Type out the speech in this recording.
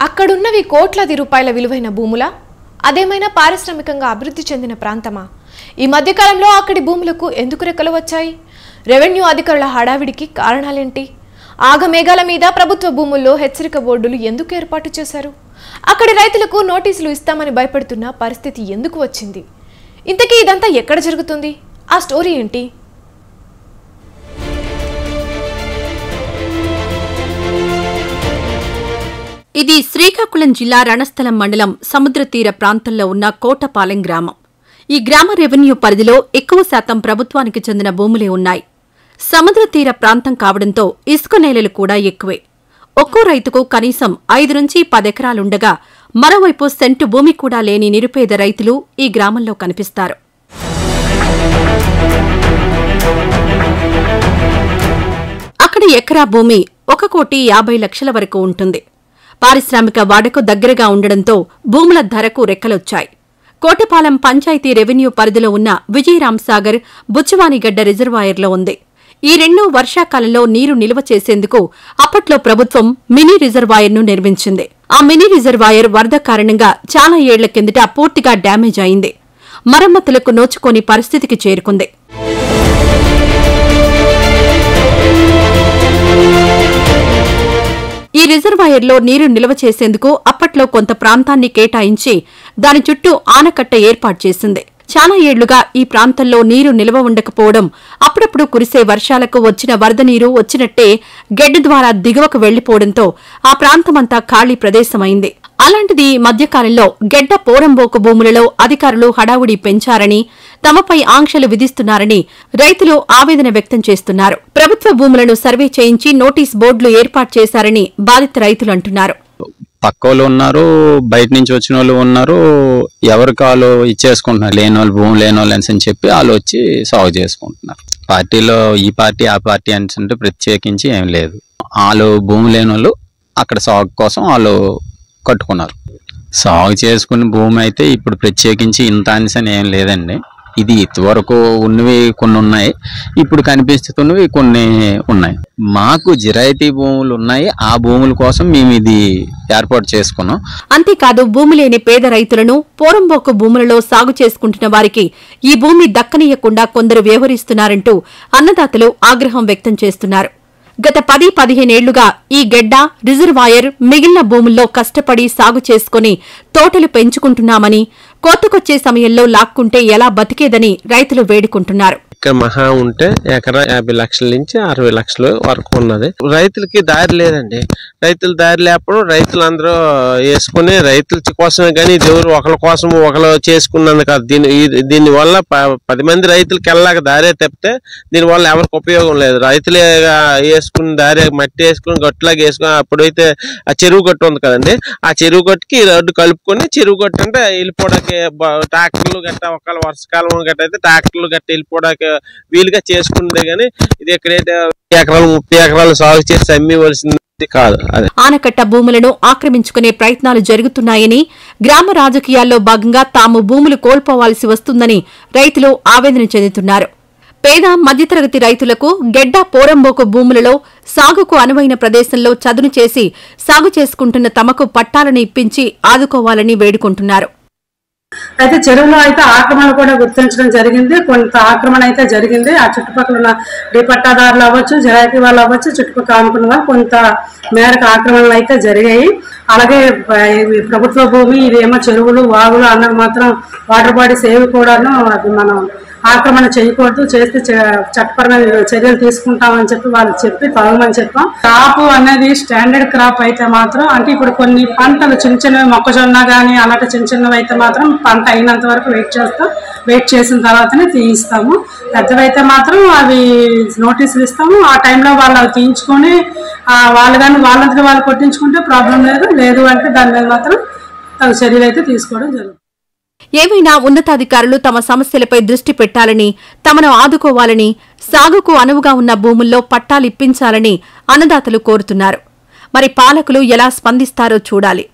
అక్కడున్నవి కోట్లాది రూపాయల విలువైన భూములా? అదేమైనా పారిశ్రామికంగా అభివృద్ధి చెందిన ప్రాంతమా? ఈ మధ్యకాలంలో అక్కడి భూములకు ఎందుకు రెక్కలు వచ్చాయి? రెవెన్యూ అధికారుల హడావిడికి కారణాలేంటి? ఆగమేఘాల మీద ప్రభుత్వ భూముల్లో హెచ్చరిక బోర్డులు ఎందుకు ఏర్పాటు చేశారు? అక్కడి రైతులకు నోటీసులు ఇస్తామని భయపడుతున్న పరిస్థితి ఎందుకు వచ్చింది? ఇంతకీ ఇదంతా ఎక్కడ జరుగుతుంది? ఆ స్టోరీ ఏంటి? ఇది శ్రీకాకుళం జిల్లా రణస్థలం మండలం సముద్ర తీర ప్రాంతంలో ఉన్న కోటపాలెం గ్రామం. ఈ గ్రామ రెవెన్యూ పరిధిలో ఎక్కువ శాతం ప్రభుత్వానికి చెందిన భూములే ఉన్నాయి. సముద్ర తీర ప్రాంతం కావడంతో ఇసుక నేలలు కూడా ఎక్కువే. ఒక్కో రైతుకు కనీసం 5 నుంచి 10 ఎకరాలుండగా మరోవైపు సెంటు భూమి కూడా లేని నిరుపేద రైతులు ఈ గ్రామంలో కనిపిస్తారు. అక్కడ ఎకరా భూమి 1,50,00,000 వరకు ఉంటుంది. పారిశ్రామిక వాడకు దగ్గరగా ఉండడంతో భూముల ధరకు రెక్కలొచ్చాయి. కోటపాలెం పంచాయతీ రెవెన్యూ పరిధిలో ఉన్న విజయరాంసాగర్, బుచ్చవానిగడ్డ రిజర్వాయర్లో ఉంది. ఈ రెండూ వర్షాకాలంలో నీరు నిల్వ చేసేందుకు అప్పట్లో ప్రభుత్వం మినీ రిజర్వాయర్ను నిర్మించింది. ఆ మినీ రిజర్వాయర్ వరద కారణంగా చాలా ఏళ్ల కిందట పూర్తిగా డ్యామేజ్ అయింది. మరమ్మతులకు నోచుకోని పరిస్థితికి చేరుకుంది. ఈ రిజర్వాయర్లో నీరు నిల్వ చేసేందుకు అప్పట్లో కొంత ప్రాంతాన్ని కేటాయించి దాని చుట్టూ ఆనకట్ట ఏర్పాటు చేసింది. చాలా ఏళ్లుగా ఈ ప్రాంతంలో నీరు నిల్వ ఉండకపోవడం, అప్పుడప్పుడు కురిసే వర్షాలకు వచ్చిన వరద నీరు వచ్చినట్టే గెడ్డ ద్వారా దిగువకు వెళ్లిపోవడంతో ఆ ప్రాంతమంతా ఖాళీ ప్రదేశమైంది. అలాంటిది మధ్యకాలంలో గెడ్డ పోరంబోకు భూములలో అధికారులు హడావుడి పెంచారని, తమపై ఆంక్షలు విధిస్తున్నారని రైతులు ఆవేదన వ్యక్తం చేస్తున్నారు. ప్రభుత్వ భూములను సర్వే చేయించి నోటీస్ బోర్డులు ఏర్పాటు చేశారని బాధిత రైతులు అంటున్నారు. పక్కోళ్ళు ఉన్నారు, బయట నుంచి వచ్చిన వాళ్ళు ఉన్నారు. ఎవరికి వాళ్ళు ఇచ్చేసుకుంటున్నారు. లేని వాళ్ళు భూమి లేని వాళ్ళు అని చెప్పి వాళ్ళు వచ్చి సాగు చేసుకుంటున్నారు. పార్టీలో ఈ పార్టీ ఆ పార్టీ అంటే ప్రత్యేకించి ఏం లేదు. వాళ్ళు భూమి లేని వాళ్ళు అక్కడ సాగు కోసం వాళ్ళు కట్టుకున్నారు. సాగు చేసుకున్న భూమి అయితే ఇప్పుడు ప్రత్యేకించి ఇంత అని ఏం లేదండి. ఇది ఇంతవరకు ఉన్నవి కొన్ని ఉన్నాయి, ఇప్పుడు కనిపిస్తున్నవి కొన్ని ఉన్నాయి. మాకు జిరాయితీ భూములు ఉన్నాయి. ఆ భూముల కోసం మేము ఇది ఏర్పాటు చేసుకున్నాం. అంతేకాదు భూమి లేని పేద రైతులను పోరంబోకు భూములలో సాగు చేసుకుంటున్న వారికి ఈ భూమి దక్కనీయకుండా కొందరు వ్యవహరిస్తున్నారంటూ అన్నదాతలు ఆగ్రహం వ్యక్తం చేస్తున్నారు. గత 10-15 ఏళ్లుగా ఈ గెడ్డ, రిజర్వాయర్, మిగిలిన భూముల్లో కష్టపడి సాగు చేసుకుని తోటలు పెంచుకుంటున్నామని, కోతకొచ్చే సమయంలో లాక్కుంటే ఎలా బతికేదని రైతులు వేడుకుంటున్నారు. ఇక్కడ మహా ఉంటే ఎకరా 50 లక్షల నుంచి 60 లక్షల వరకు ఉన్నది. రైతులకి దారి లేదండి. రైతులు దారి లేకపోవడం రైతులందరూ వేసుకుని రైతుల కోసమే కానీ దేవుడు ఒకరి కోసం ఒకరు చేసుకున్నందు కాదు. దీని వల్ల 10 మంది రైతులకి వెళ్ళాక దారే తప్పితే దీనివల్ల ఎవరికి ఉపయోగం లేదు. రైతులే వేసుకుని దారి మట్టి వేసుకుని గట్టులాగా వేసుకుని, అప్పుడైతే ఆ చెరువు గట్టు ఉంది కదండి, ఆ చెరువు గట్టుకి రోడ్డు కలుపుకొని చెరువు గట్టు అంటే వెళ్ళిపోవడానికి ట్రాక్టర్లు గట్ట ఒకవేళ వర్షకాలం గట్ట అయితే ట్రాక్టర్లు గట్ట వెళ్ళిపోవడానికి వీలుగా చేసుకుంటే గానీ ఇది ఎక్కడైతే 30 ఎకరాలు సాగు చేసి అమ్మివలసింది కాదు. ఆనకట్ట భూములను ఆక్రమించుకునే ప్రయత్నాలు జరుగుతున్నాయని, గ్రామ రాజకీయాల్లో భాగంగా తాము భూములు కోల్పోవాల్సి వస్తుందని రైతులు ఆవేదన చెందుతున్నారు. పేద మధ్యతరగతి రైతులకు గెడ్డ, పోరంబోకు భూములలో సాగుకు అనువైన ప్రదేశంలో చదును చేసి సాగు చేసుకుంటున్న తమకు పట్టాలను ఇప్పించి ఆదుకోవాలని వేడుకుంటున్నారు. అయితే చెరువులో అయితే ఆక్రమణ కూడా గుర్తించడం జరిగింది. కొంత ఆక్రమణ అయితే జరిగింది. ఆ చుట్టుపక్కల ఉన్న పట్టాదారులు అవ్వచ్చు, జరాయితీ వాళ్ళు అవ్వచ్చు, చుట్టుపక్కల అనుకున్న వాళ్ళు కొంత మేరకు ఆక్రమణలు అయితే జరిగాయి. అలాగే ప్రభుత్వ భూమి ఇదేమో చెరువులు, వాగులు అన్నది మాత్రం వాటర్ బాడీస్ ఏవి కూడాను అది మనం ఆక్రమణ చేయకూడదు, చేస్తే చట్టపరమైన చర్యలు తీసుకుంటామని చెప్పి వాళ్ళు చెప్పి తాగమని చెప్పాం. క్రాప్ అనేది స్టాండర్డ్ క్రాప్ అయితే మాత్రం, అంటే ఇప్పుడు కొన్ని పంటలు చిన్న చిన్నవి మొక్కజొన్న కానీ అలాంటి చిన్న చిన్నవి అయితే మాత్రం పంట అయినంత వరకు వెయిట్ చేస్తాం. వెయిట్ చేసిన తర్వాతనే తీయిస్తాము. పెద్దవైతే మాత్రం అవి నోటీసులు ఇస్తాము. ఆ టైంలో వాళ్ళు అవి తీయించుకొని వాళ్ళు కానీ వాళ్ళంతా వాళ్ళు కొట్టించుకుంటే ప్రాబ్లం లేదు అంటే దాని మీద మాత్రం చర్యలు అయితే తీసుకోవడం జరుగుతుంది. ఏవైనా ఉన్నతాధికారులు తమ సమస్యలపై దృష్టి పెట్టాలని, తమను ఆదుకోవాలని, సాగుకు అనువుగా ఉన్న భూముల్లో పట్టాలిప్పించాలని అన్నదాతలు కోరుతున్నారు. మరి పాలకులు ఎలా స్పందిస్తారో చూడాలి.